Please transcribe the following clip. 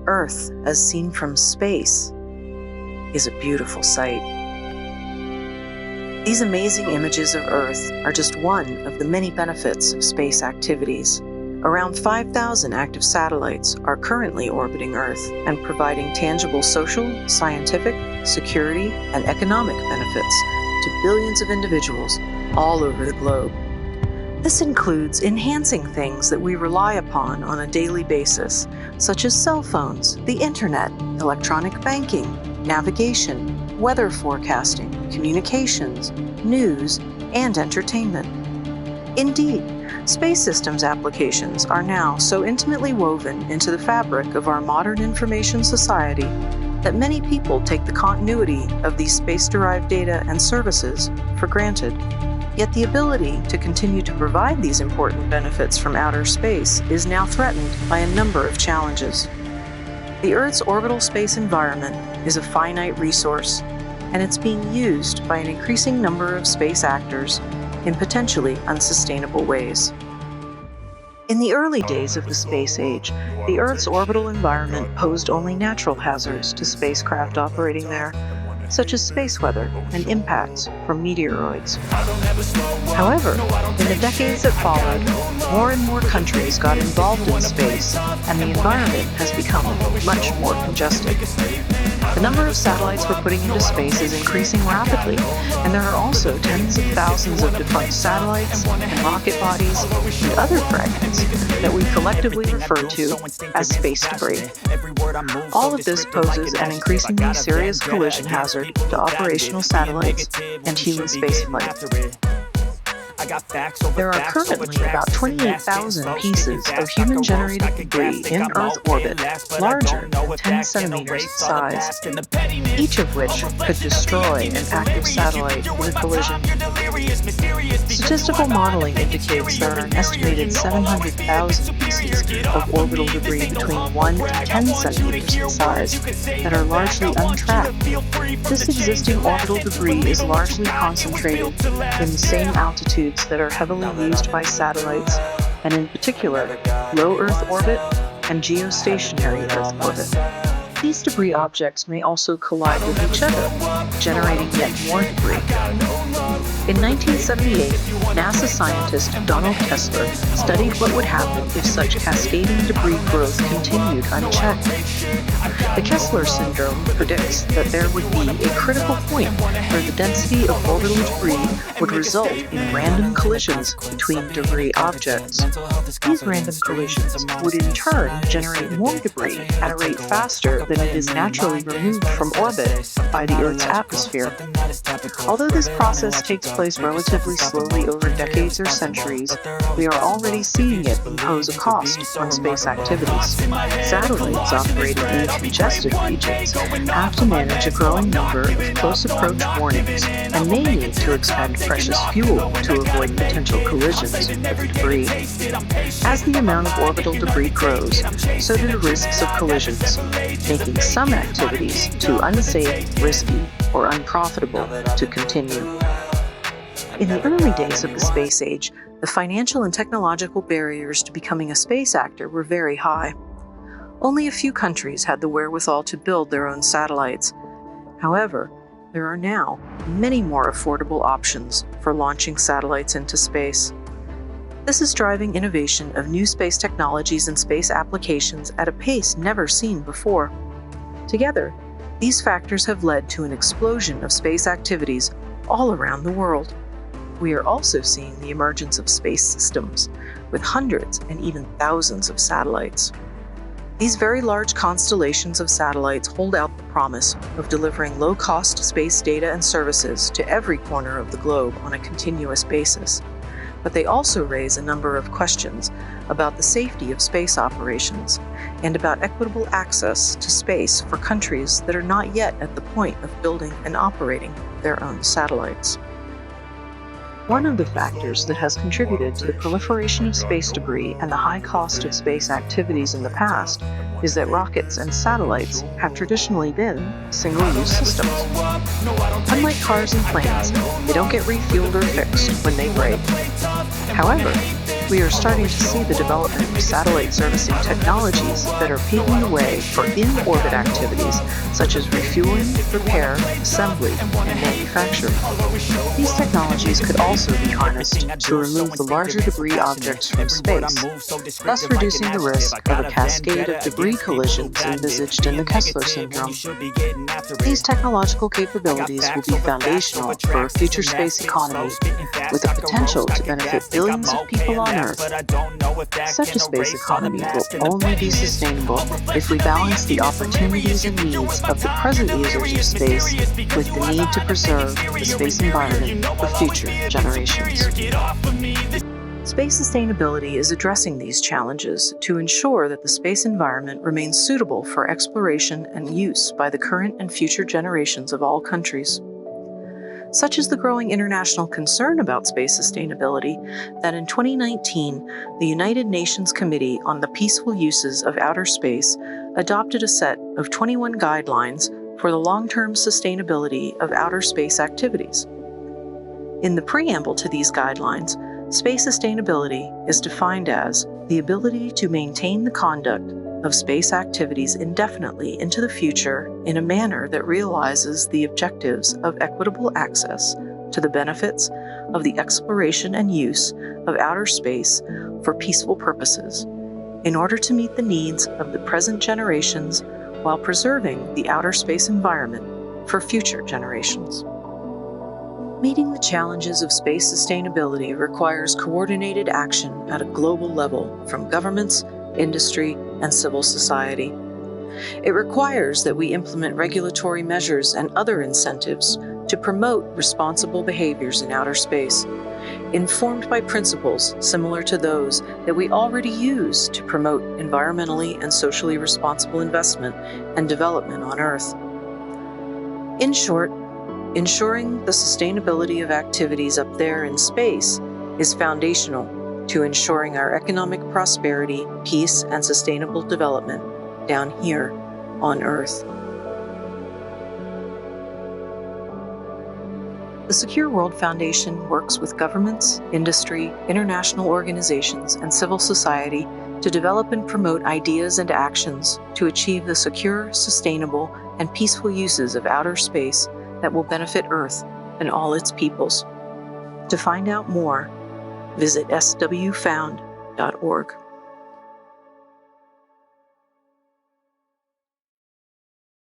Earth, as seen from space, is a beautiful sight. These amazing images of Earth are just one of the many benefits of space activities. Around 5,000 active satellites are currently orbiting Earth and providing tangible social, scientific, security, and economic benefits to billions of individuals all over the globe. This includes enhancing things that we rely upon on a daily basis, such as cell phones, the internet, electronic banking, navigation, weather forecasting, communications, news, and entertainment. Indeed, space systems applications are now so intimately woven into the fabric of our modern information society that many people take the continuity of these space-derived data and services for granted. Yet the ability to continue to provide these important benefits from outer space is now threatened by a number of challenges. The Earth's orbital space environment is a finite resource, and it's being used by an increasing number of space actors in potentially unsustainable ways. In the early days of the space age, the Earth's orbital environment posed only natural hazards to spacecraft operating there, such as space weather and impacts from meteoroids. However, in the decades that followed, more and more countries got involved in space, and the environment has become much more congested. The number of satellites we're putting into space is increasing rapidly, and there are also tens of thousands of defunct satellites and rocket bodies and other fragments that we collectively refer to as space debris. All of this poses an increasingly serious collision hazard to operational satellites and human spaceflight. There are currently about 28,000 pieces of human-generated debris in Earth orbit larger than 10 centimeters in size, each of which could destroy an active satellite in a collision. Statistical modeling indicates there are an estimated 700,000 pieces of orbital debris between 1 to 10 centimeters in size that are largely untracked. This existing orbital debris is largely concentrated in the same altitudes that are heavily used by satellites, and in particular, low Earth orbit and geostationary Earth orbit. These debris objects may also collide with each other, generating yet more debris. In 1978, NASA scientist Donald Kessler studied what would happen if such cascading debris growth continued unchecked. The Kessler syndrome predicts that there would be a critical point where the density of orbital debris would result in random collisions between debris objects. These random collisions would in turn generate more debris at a rate faster than it is naturally removed from orbit by the Earth's atmosphere. Although this process takes place relatively slowly over decades or centuries, we are already seeing it impose a cost on space activities. Satellites operating in congested regions have to manage a growing number of close approach warnings and may need to expend precious fuel to avoid potential collisions with debris. As the amount of orbital debris grows, so do the risks of collisions, making some activities too unsafe, risky, or unprofitable to continue. In the early days of the space age, the financial and technological barriers to becoming a space actor were very high. Only a few countries had the wherewithal to build their own satellites. However, there are now many more affordable options for launching satellites into space. This is driving innovation of new space technologies and space applications at a pace never seen before. Together, these factors have led to an explosion of space activities all around the world. We are also seeing the emergence of space systems, with hundreds and even thousands of satellites. These very large constellations of satellites hold out the promise of delivering low-cost space data and services to every corner of the globe on a continuous basis. But they also raise a number of questions about the safety of space operations and about equitable access to space for countries that are not yet at the point of building and operating their own satellites. One of the factors that has contributed to the proliferation of space debris and the high cost of space activities in the past is that rockets and satellites have traditionally been single-use systems. Unlike cars and planes, they don't get refueled or fixed when they break. However, We are starting to see the development of satellite servicing technologies that are paving the way for in-orbit activities such as refueling, repair, assembly, and manufacturing. These technologies could also be harnessed to remove the larger debris objects from space, thus reducing the risk of a cascade of debris collisions envisaged in the Kessler syndrome. These technological capabilities will be foundational for a future space economy with the potential to benefit billions of people on Earth. Such a space economy will only be sustainable if we balance the opportunities and needs of the present users of space with the need to preserve the space environment for future generations. Space sustainability is addressing these challenges to ensure that the space environment remains suitable for exploration and use by the current and future generations of all countries. Such is the growing international concern about space sustainability that in 2019, the United Nations Committee on the Peaceful Uses of Outer Space adopted a set of 21 guidelines for the long-term sustainability of outer space activities. In the preamble to these guidelines, space sustainability is defined as the ability to maintain the conduct of space activities indefinitely into the future in a manner that realizes the objectives of equitable access to the benefits of the exploration and use of outer space for peaceful purposes, in order to meet the needs of the present generations while preserving the outer space environment for future generations. Meeting the challenges of space sustainability requires coordinated action at a global level from governments, industry, and civil society. It requires that we implement regulatory measures and other incentives to promote responsible behaviors in outer space, informed by principles similar to those that we already use to promote environmentally and socially responsible investment and development on Earth. In short, ensuring the sustainability of activities up there in space is foundational to ensuring our economic prosperity, peace, and sustainable development down here on Earth. The Secure World Foundation works with governments, industry, international organizations, and civil society to develop and promote ideas and actions to achieve the secure, sustainable, and peaceful uses of outer space that will benefit Earth and all its peoples. To find out more, visit swfound.org.